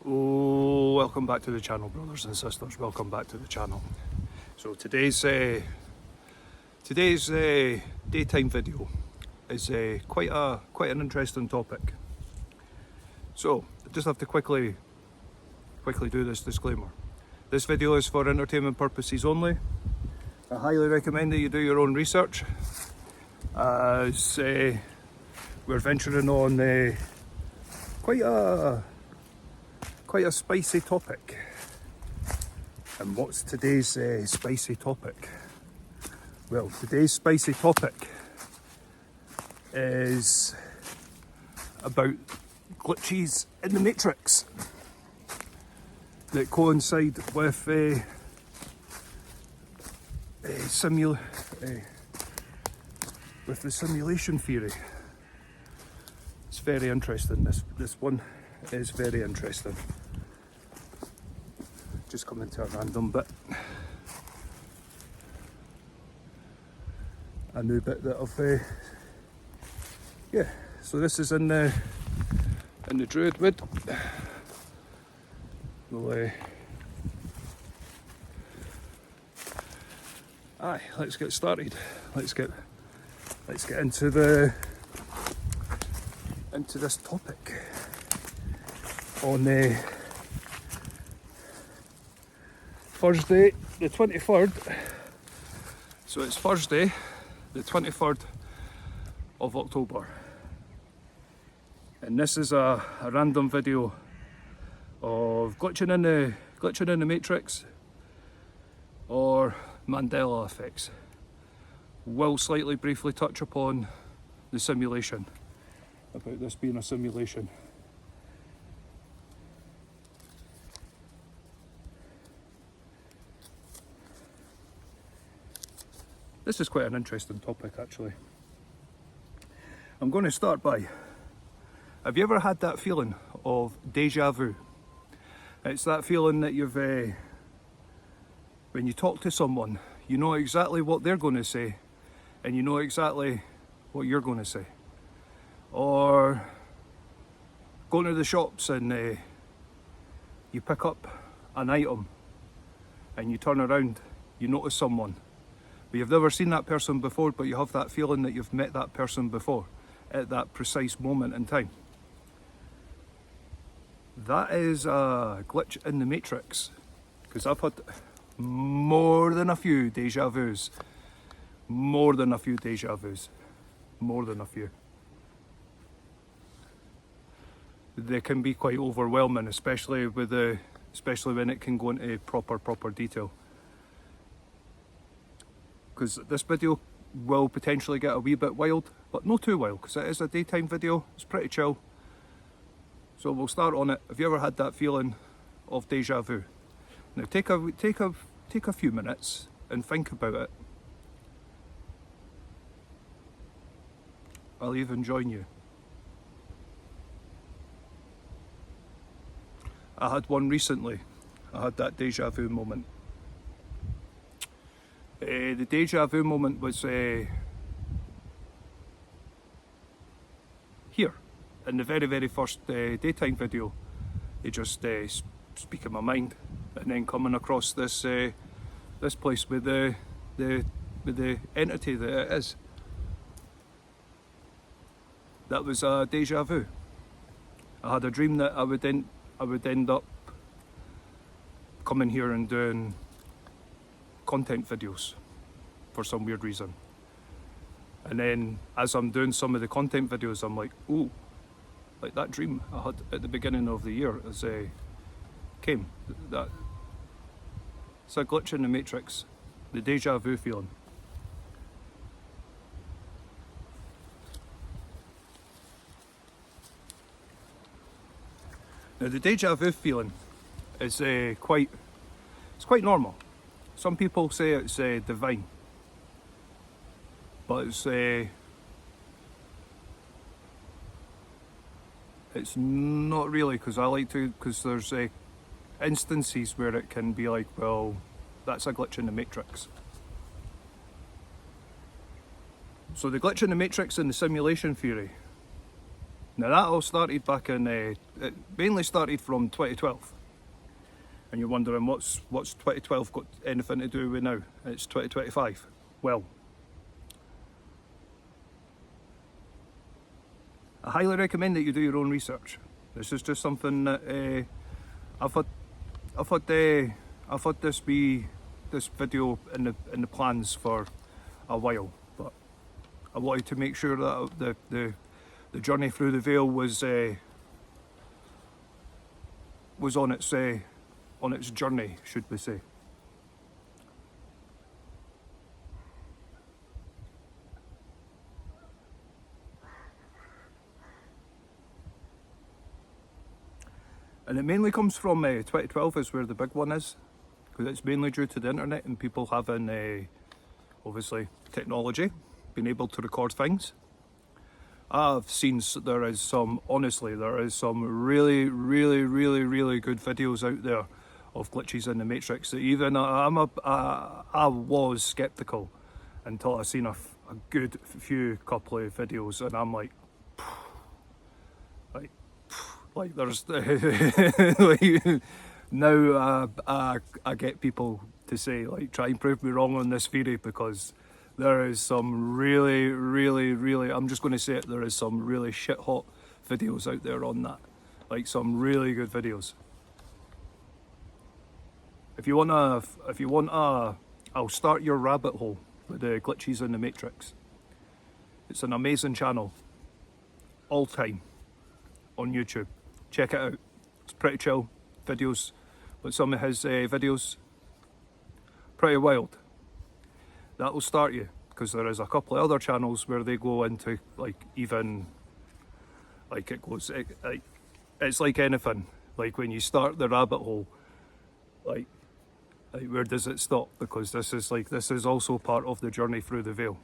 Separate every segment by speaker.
Speaker 1: Oh, welcome back to the channel, brothers and sisters. Welcome back to the channel. So today's daytime video is quite an interesting topic. So I just have to quickly do this disclaimer. This video is for entertainment purposes only. I highly recommend that you do your own research, as we're venturing on quite a spicy topic. And what's today's spicy topic? Well, today's spicy topic is about glitches in the Matrix that coincide with with the simulation theory. It's very interesting. This one is very interesting. Just come into a random bit. A new bit that I've yeah. So this is in the Druid Wood. We'll let's get started. Let's get into this topic on Thursday the 23rd. So it's Thursday the 23rd of October, and this is a random video of glitching in the Matrix or Mandela effects. Will slightly briefly touch upon the simulation, about this being a simulation. This is quite an interesting topic, actually. I'm going to start by, have you ever had that feeling of deja vu? It's that feeling that you've, when you talk to someone, you know exactly what they're going to say, and you know exactly what you're going to say. Or going to the shops and you pick up an item and you turn around, you notice someone, but you've never seen that person before, but you have that feeling that you've met that person before at that precise moment in time. That is a glitch in the Matrix, because I've had more than a few deja vus. More than a few. They can be quite overwhelming, especially when it can go into proper detail. Because this video will potentially get a wee bit wild, but not too wild, because it is a daytime video. It's pretty chill. So we'll start on it. Have you ever had that feeling of deja vu? Now take a few minutes and think about it. I'll even join you. I had one recently. I had that deja vu moment. The deja vu moment was here, in the very first daytime video. They just speak in my mind, and then coming across this place with the entity that it is. That was a deja vu. I had a dream that I would end up coming here and doing content videos for some weird reason. And then as I'm doing some of the content videos, I'm like, ooh, like that dream I had at the beginning of the year as came. That it's a glitch in the Matrix, the deja vu feeling. Now the deja vu feeling is quite normal. Some people say it's divine, but it's not really, because there's instances where it can be like, well, that's a glitch in the Matrix. So the glitch in the Matrix and the simulation theory Now that all started back in, it mainly started from 2012. And you're wondering what's 2012 got anything to do with now? It's 2025. Well, I highly recommend that you do your own research. This is just something that I've had this video in the plans for a while, but I wanted to make sure that the journey through the veil was on its journey, should we say. And it mainly comes from 2012 is where the big one is, because it's mainly due to the internet and people having obviously technology, being able to record things. I've seen there is some really good videos out there of glitches in the Matrix that even I was skeptical until I seen a good few couple of videos, and I'm like there's like, now I get people to say like try and prove me wrong on this theory, because there is some really I'm just going to say it, there is some really shit hot videos out there on that, like some really good videos. If you want I'll start your rabbit hole with the glitches in the Matrix. It's an amazing channel, all time, on YouTube. Check it out. It's pretty chill videos, but some of his videos pretty wild. That will start you, because there is a couple of other channels where they go into like even like it's like anything. Like when you start the rabbit hole, like where does it stop? Because this is also part of the journey through the veil,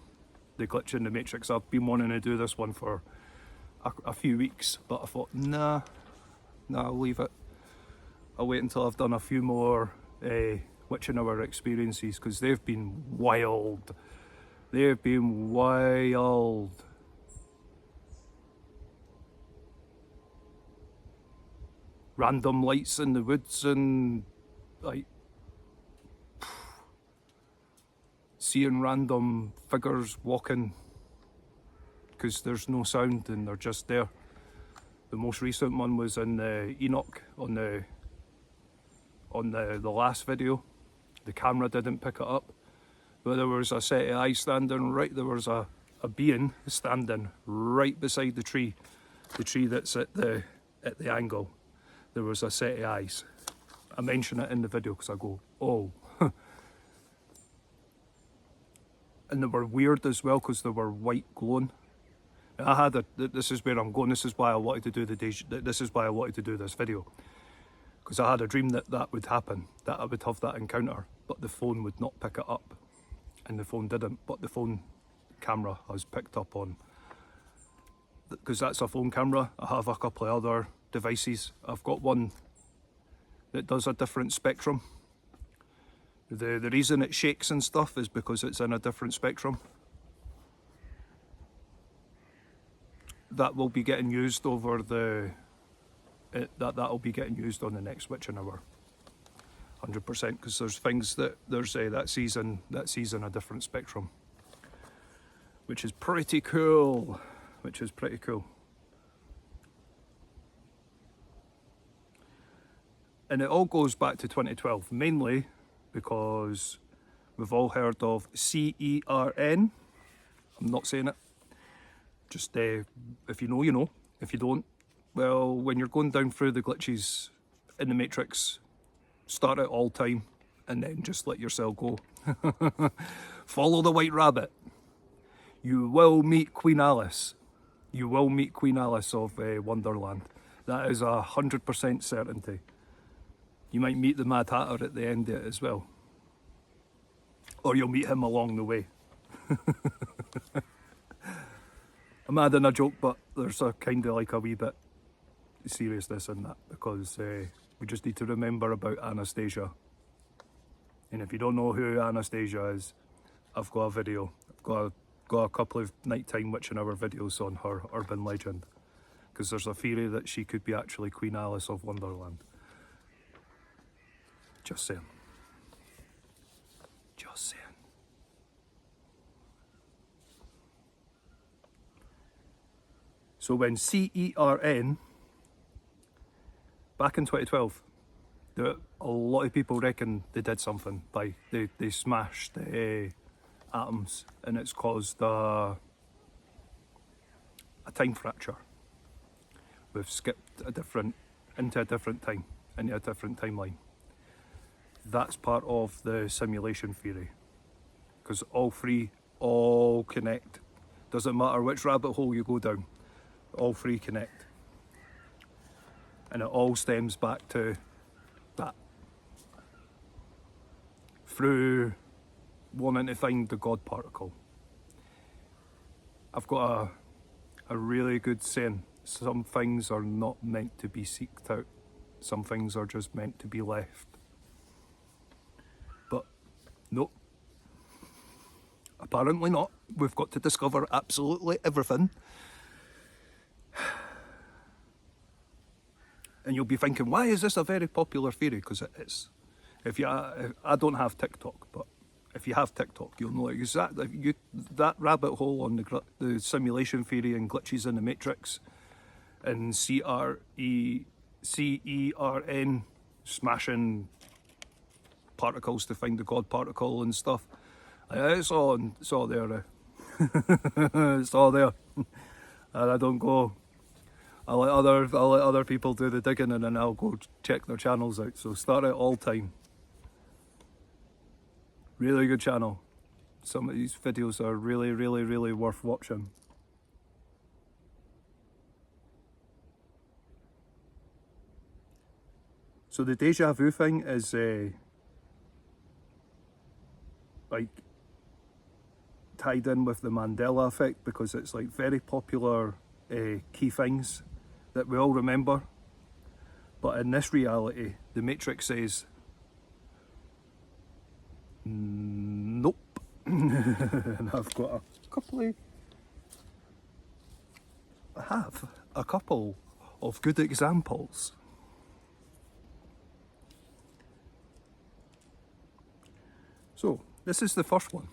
Speaker 1: the glitch in the Matrix. I've been wanting to do this one for a few weeks, but I thought nah, I'll leave it. I'll wait until I've done a few more witching hour experiences, because they've been wild. They've been wild. Random lights in the woods and like seeing random figures walking because there's no sound and they're just there. The most recent one was in Enoch on the last video. The camera didn't pick it up, but there was a set of eyes standing right. There was a being standing right beside the tree that's at the angle. There was a set of eyes. I mention it in the video because I go, oh. And they were weird as well because they were white glowing. And this is where I'm going. This is why I wanted to do this video, because I had a dream that would happen, that I would have that encounter, but the phone would not pick it up, and the phone didn't. But the phone camera has picked up on, because that's a phone camera. I have a couple of other devices. I've got one that does a different spectrum. The reason it shakes and stuff is because it's in a different spectrum. That will be getting used over that'll be getting used on the next witching hour, 100%, because there's things that sees in a different spectrum, which is pretty cool. And it all goes back to 2012, mainly because we've all heard of CERN. I'm not saying it. Just if you know, you know. If you don't, well, when you're going down through the glitches in the Matrix, start at all time and then just let yourself go. Follow the white rabbit. You will meet Queen Alice. You will meet Queen Alice of Wonderland. That is 100% certainty. You might meet the Mad Hatter at the end of it as well. Or you'll meet him along the way. I'm adding a joke, but there's a kind of like a wee bit of seriousness in that, because we just need to remember about Anastasia. And if you don't know who Anastasia is, I've got a video. I've got a couple of nighttime witching hour videos on her urban legend, because there's a theory that she could be actually Queen Alice of Wonderland. Just saying. Just saying. So when CERN, back in 2012, a lot of people reckon they did something. Like they smashed atoms, and it's caused a time fracture. We've skipped into a different time, into a different timeline. That's part of the simulation theory, because all three all connect. Doesn't matter which rabbit hole you go down, all three connect. And it all stems back to that. Through wanting to find the God particle. I've got a really good saying. Some things are not meant to be seeked out. Some things are just meant to be left. But nope. Apparently not. We've got to discover absolutely everything. And you'll be thinking, why is this a very popular theory? Because it is. If I don't have TikTok, but if you have TikTok, you'll know exactly that rabbit hole on the simulation theory and glitches in the matrix, and CERN smashing particles to find the God particle and stuff. It's all there. It's all there, and I don't go. I let other people do the digging, and then I'll go check their channels out. So start at All Time. Really good channel. Some of these videos are really, really, really worth watching. So the Deja Vu thing is like tied in with the Mandela effect, because it's like very popular key things that we all remember. But in this reality, the Matrix says, nope. And I've got a couple of good examples. So, this is the first one.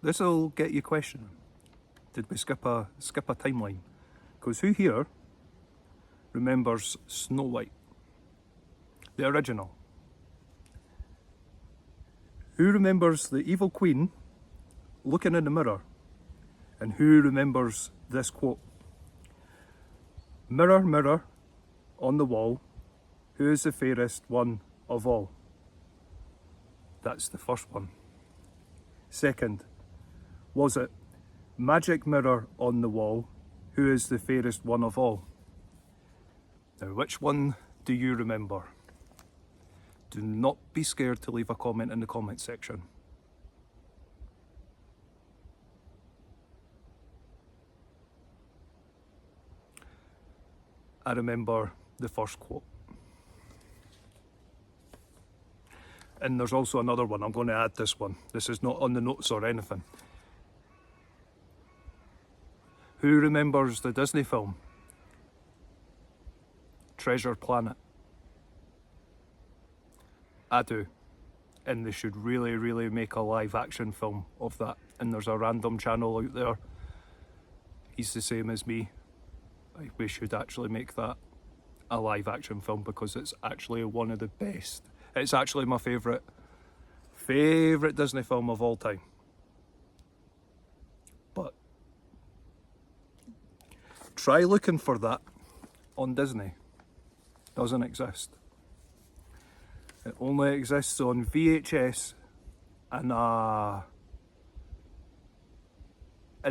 Speaker 1: This will get you questioning. Did we skip a timeline? Because who here remembers Snow White? The original. Who remembers the evil queen looking in the mirror? And who remembers this quote? Mirror, mirror on the wall, who is the fairest one of all? That's the first one. Second, was it magic mirror on the wall, who is the fairest one of all? Now, which one do you remember? Do not be scared to leave a comment in the comment section. I remember the first quote. And there's also another one. I'm going to add this one. This is not on the notes or anything. Who remembers the Disney film Treasure Planet? I do. And they should really, really make a live action film of that. And there's a random channel out there. He's the same as me. We should actually make that a live action film, because it's actually one of the best. It's actually my favourite Disney film of all time. But try looking for that on Disney. Doesn't exist. It only exists on VHS and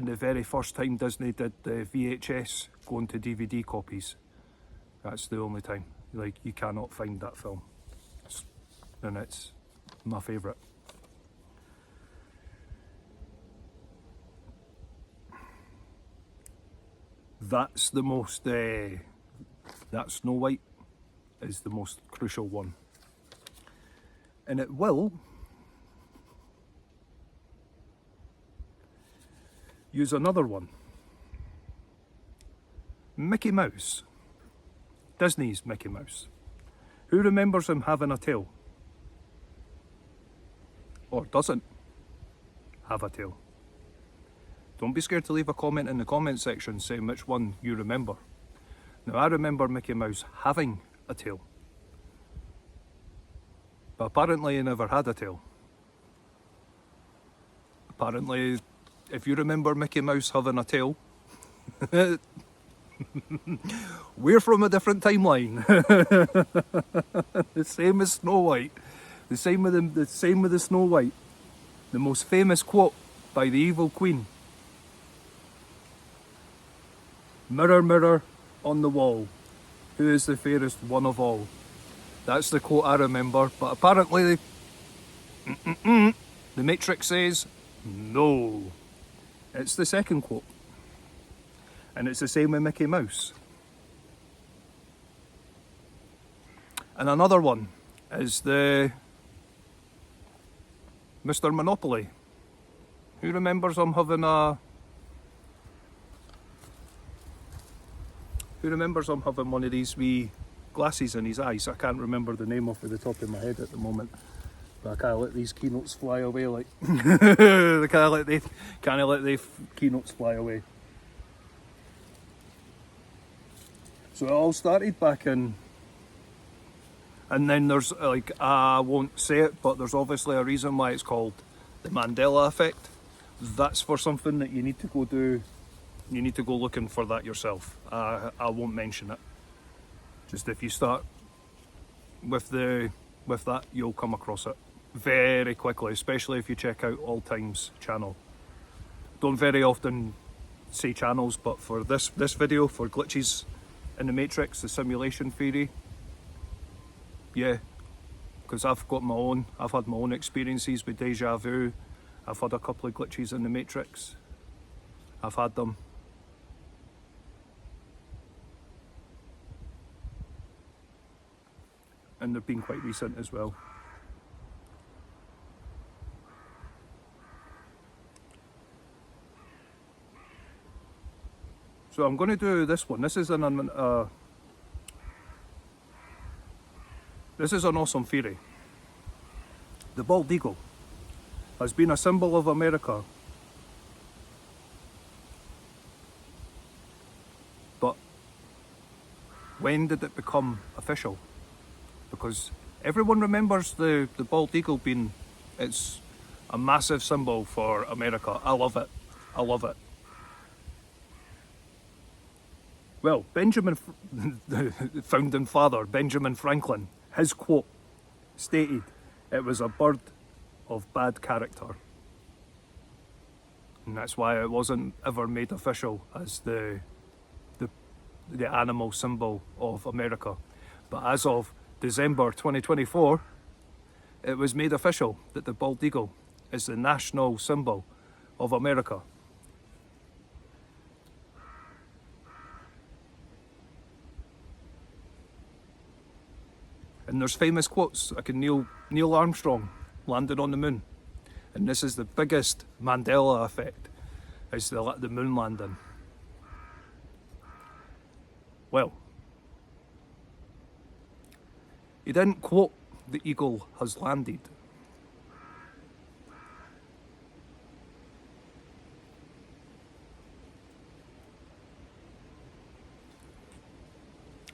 Speaker 1: the very first time Disney did the VHS going to DVD copies. That's the only time. Like, you cannot find that film. And it's my favourite. That's the most, that Snow White is the most crucial one. And it will use another one. Mickey Mouse. Disney's Mickey Mouse. Who remembers him having a tail? Or doesn't have a tail? Don't be scared to leave a comment in the comment section saying which one you remember. Now, I remember Mickey Mouse having a tail, but apparently he never had a tail. Apparently, if you remember Mickey Mouse having a tail, we're from a different timeline. The same as Snow White. The same with the Snow White. The most famous quote by the evil queen. Mirror, mirror on the wall, who is the fairest one of all? That's the quote I remember, but apparently the Matrix says no. It's the second quote. And it's the same with Mickey Mouse. And another one is the Mr. Monopoly. Who remembers him having a... Who remembers him having one of these wee glasses in his eyes? I can't remember the name off the top of my head at the moment. But I can't let these keynotes fly away like... I can't let the keynotes fly away. So it all started back in... And then there's, like, I won't say it, but there's obviously a reason why it's called the Mandela effect. That's for something that you need to go do. You need to go looking for that yourself. I won't mention it. Just if you start with that, you'll come across it very quickly, especially if you check out All Time's channel. Don't very often say channels, but for this video, for glitches in the Matrix, the simulation theory, yeah, because I've had my own experiences with Deja Vu. I've had a couple of glitches in the Matrix. I've had them. And they've been quite recent as well. So I'm going to do this one. This is an awesome theory. The bald eagle has been a symbol of America, but when did it become official? Because everyone remembers the bald eagle being, it's a massive symbol for America. I love it. I love it. Well, the founding father, Benjamin Franklin, his quote stated, "It was a bird of bad character." And that's why it wasn't ever made official as the animal symbol of America. But as of December 2024, it was made official that the bald eagle is the national symbol of America. And there's famous quotes, like Neil Armstrong landed on the moon. And this is the biggest Mandela effect, is the moon landing. Well, he didn't quote the eagle has landed.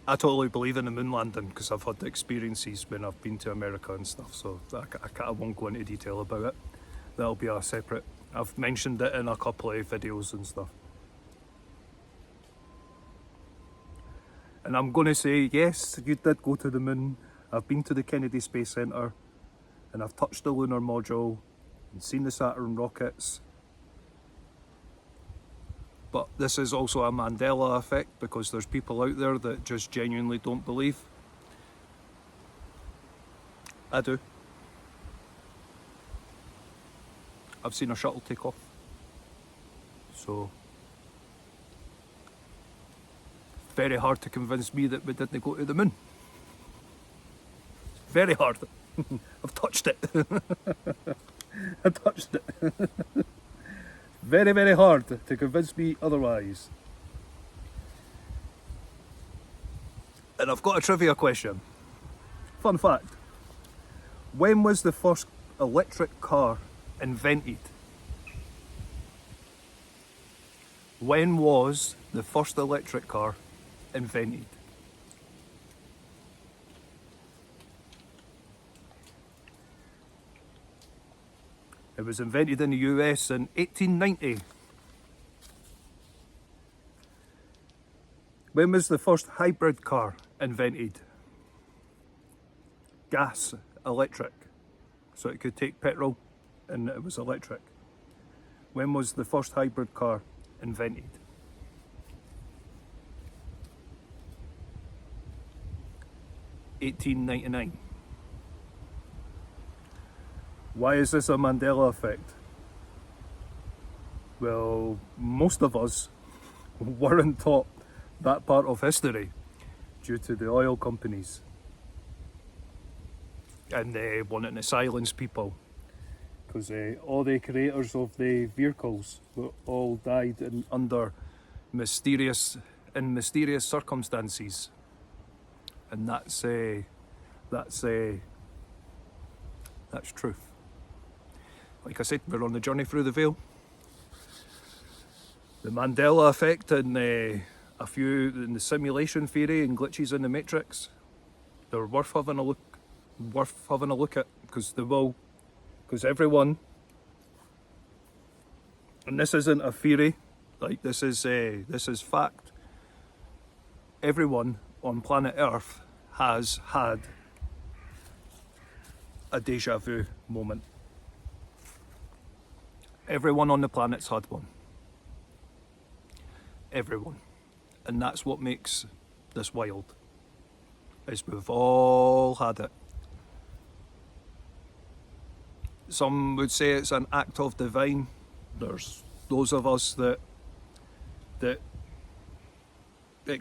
Speaker 1: I totally believe in the moon landing because I've had the experiences when I've been to America and stuff, so I won't go into detail about it. That'll be a separate... I've mentioned it in a couple of videos and stuff. And I'm going to say, yes, you did go to the moon. I've been to the Kennedy Space Center and I've touched the lunar module and seen the Saturn rockets. But this is also a Mandela effect because there's people out there that just genuinely don't believe. I do. I've seen a shuttle take off. So, very hard to convince me that we didn't go to the moon. Very hard. I've touched it. I touched it. Very, very hard to convince me otherwise. And I've got a trivia question. Fun fact. When was the first electric car invented? When was the first electric car invented? It was invented in the US in 1890. When was the first hybrid car invented? Gas, electric. So it could take petrol and it was electric. When was the first hybrid car invented? (1899). Why is this a Mandela effect? Well, most of us weren't taught that part of history due to the oil companies and they wanting to silence people because all the creators of the vehicles were all died under mysterious circumstances, and that's truth. Like I said, we're on the journey through the veil. The Mandela effect and a few in the simulation theory and glitches in the matrix, they're worth having a look at, because everyone, and this isn't a theory, like this is fact, everyone on planet Earth has had a deja vu moment. Everyone on the planet's had one. Everyone. And that's what makes this wild, is we've all had it. Some would say it's an act of divine. There's those of us that it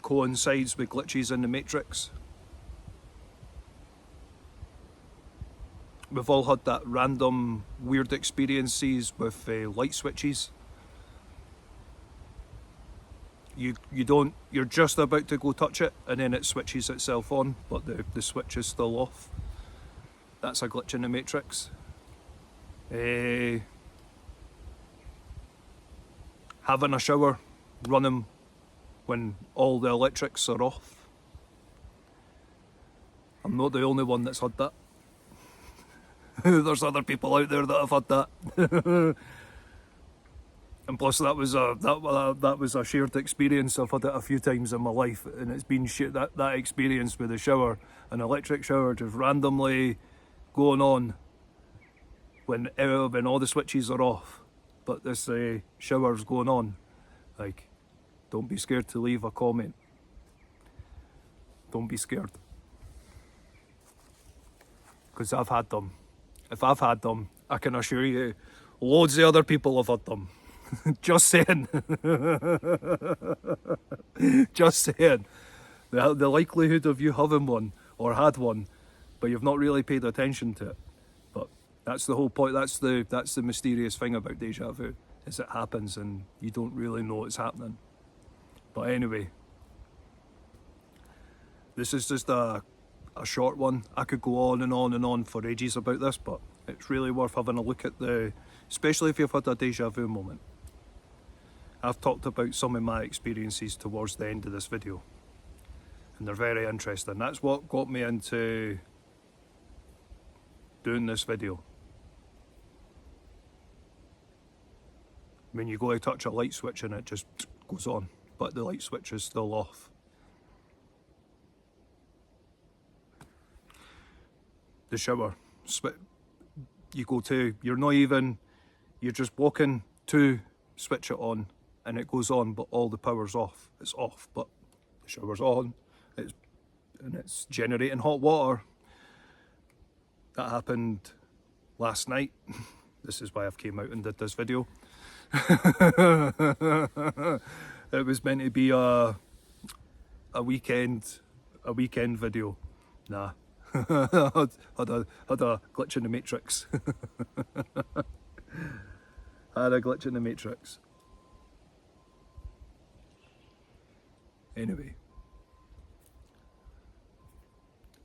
Speaker 1: coincides with glitches in the matrix. We've all had that random weird experiences with light switches. You're just about to go touch it and then it switches itself on, but the switch is still off. That's a glitch in the matrix. Having a shower running when all the electrics are off. I'm not the only one that's had that. There's other people out there that have had that. And plus that was a shared experience. I've had it a few times in my life, and it's been that experience with the shower, an electric shower just randomly going on when all the switches are off, but this shower's going on. Like, don't be scared to leave a comment. Don't be scared, because I've had them. If I've had them, I can assure you loads of other people have had them. Just saying. Just saying. The likelihood of you having one or had one, but you've not really paid attention to it. But that's the whole point. That's the mysterious thing about deja vu, is it happens and you don't really know it's happening. But anyway, this is just a short one. I could go on and on and on for ages about this, but it's really worth having a look at especially if you've had a deja vu moment. I've talked about some of my experiences towards the end of this video, and they're very interesting. That's what got me into doing this video. When you go to touch a light switch and it just goes on, but the light switch is still off. The shower, you're just walking to switch it on and it goes on, but all the power's off. It's off, but the shower's on, and it's generating hot water. That happened last night. This is why I've came out and did this video. It was meant to be a weekend video. Nah. had a glitch in the matrix. Had a glitch in the matrix. Anyway,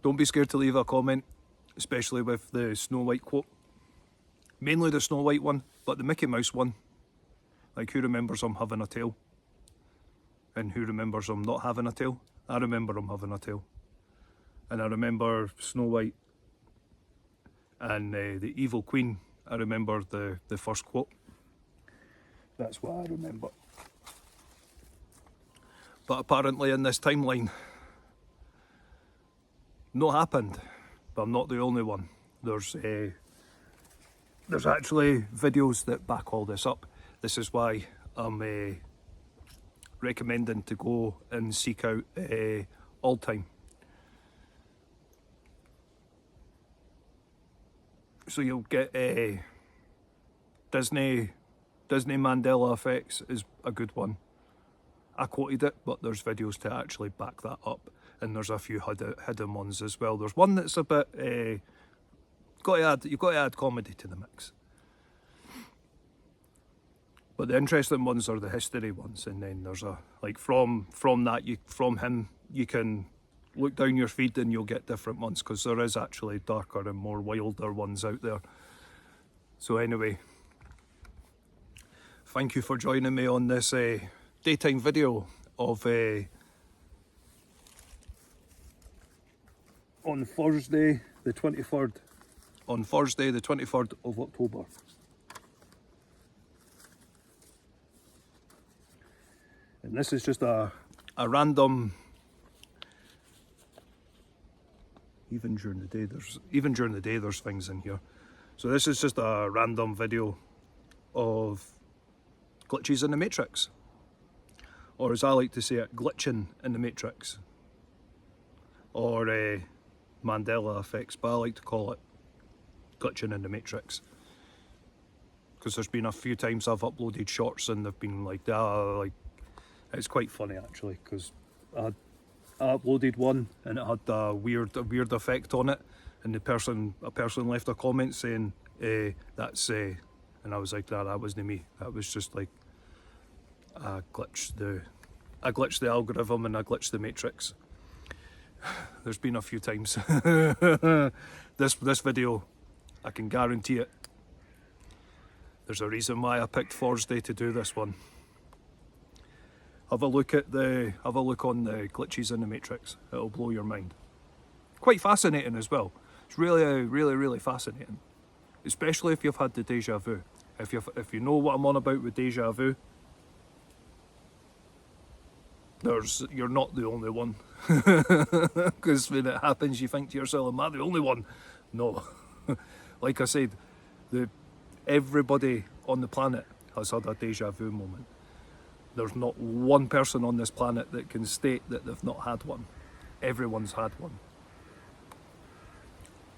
Speaker 1: Don't be scared to leave a comment, especially with the Snow White quote. Mainly the Snow White one, but the Mickey Mouse one. Like, who remembers him having a tail? And who remembers him not having a tail? I remember him having a tail. And I remember Snow White and the Evil Queen. I remember the first quote. That's what I remember. But apparently in this timeline, not happened. But I'm not the only one. There's actually videos that back all this up. This is why I'm recommending to go and seek out All Time. So you'll get Disney Mandela effects is a good one. I quoted it, but there's videos to actually back that up, and there's a few hidden ones as well. There's one that's a bit you've got to add comedy to the mix. But the interesting ones are the history ones, and then there's from him you can look down your feed and you'll get different ones, because there is actually darker and more wilder ones out there. So anyway, thank you for joining me on this daytime video of on Thursday the 23rd. On Thursday the 23rd of October. And this is just a random. Even during the day there's things in here. So this is just a random video of glitches in the Matrix. Or as I like to say it, glitching in the Matrix. Or Mandela effects, but I like to call it glitching in the Matrix. Because there's been a few times I've uploaded shorts and they've been like, it's quite funny actually, because I uploaded one and it had a weird effect on it, and a person left a comment saying that's and I was like, that wasn't me. That was just like I glitched the algorithm and I glitched the Matrix. There's been a few times. This video, I can guarantee it. There's a reason why I picked Thursday to do this one. Have a look on the glitches in the Matrix. It'll blow your mind. Quite fascinating as well. It's really fascinating. Especially if you've had the Deja Vu. If you know what I'm on about with Deja Vu, you're not the only one. Because when it happens you think to yourself, am I the only one? No. Like I said, everybody on the planet has had a Deja Vu moment. There's not one person on this planet that can state that they've not had one. Everyone's had one.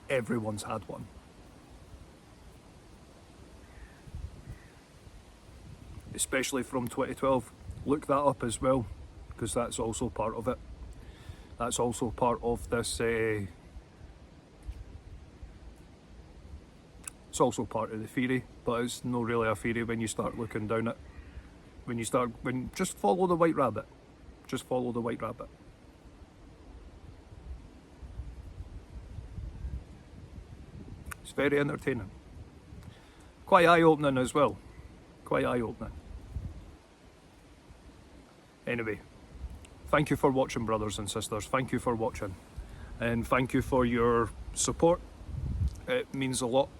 Speaker 1: Everyone's had one. Especially from 2012. Look that up as well, because that's also part of it. That's also part of this. It's also part of the theory, but it's not really a theory when you start looking down it. Just follow the white rabbit. Just follow the white rabbit. It's very entertaining. Quite eye-opening as well. Quite eye-opening. Anyway, thank you for watching, brothers and sisters. Thank you for watching. And thank you for your support. It means a lot.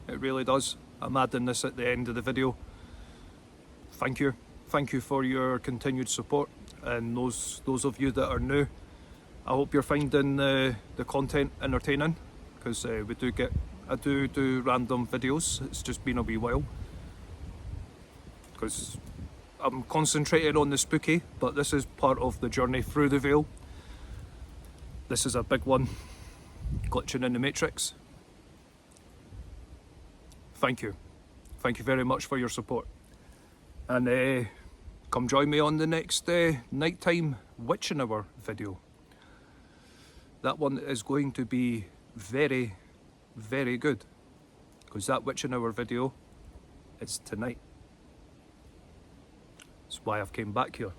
Speaker 1: It really does. I'm adding this at the end of the video. Thank you. Thank you for your continued support, and those of you that are new, I hope you're finding the content entertaining, because I do random videos. It's just been a wee while because I'm concentrating on the spooky, but this is part of the journey through the veil. This is a big one, glitching in the Matrix. Thank you very much for your support. And come join me on the next nighttime witching hour video. That one is going to be very good, because that witching hour video is tonight. That's why I've came back here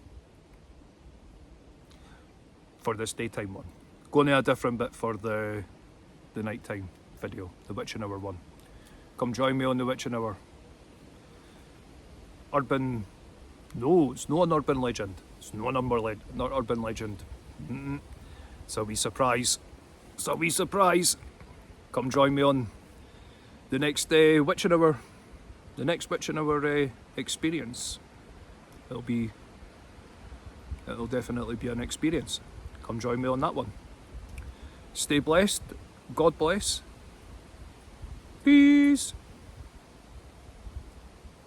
Speaker 1: for this daytime one. going to a different bit for the nighttime video, the witching hour one. Come join me on the witching hour. No, it's not an urban legend. It's not not urban legend. It's a wee surprise. It's a wee surprise. Come join me on the next witching hour. The next witching hour experience. It'll definitely be an experience. Come join me on that one. Stay blessed. God bless. Peace.